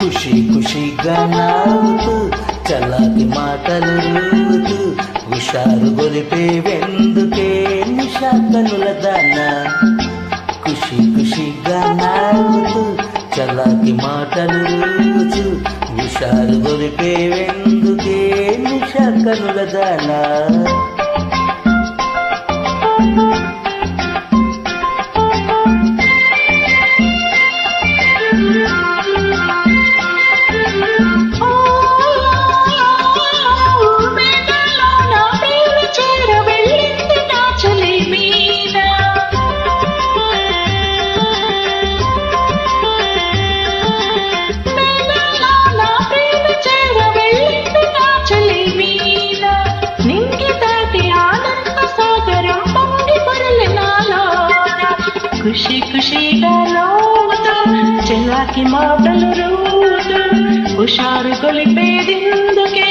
ఖుషి ఖుషిగా నవ్వుతూ చల్లటి మాటలు రూతూ హుషారు గొలిపే వెందుకే నిషా కనుల దాన. ఖుషి ఖుషిగా నవ్వుతూ చల్లటి మాటలు రూతూ హుషారు గొలిపే వెందుకే నిషా కనుల దాన. ఖుషి ఖుషిగా నవ్వుతూ చెల్లాకి మాటలు రూతూ హుషారు గొలిపేదిందుకే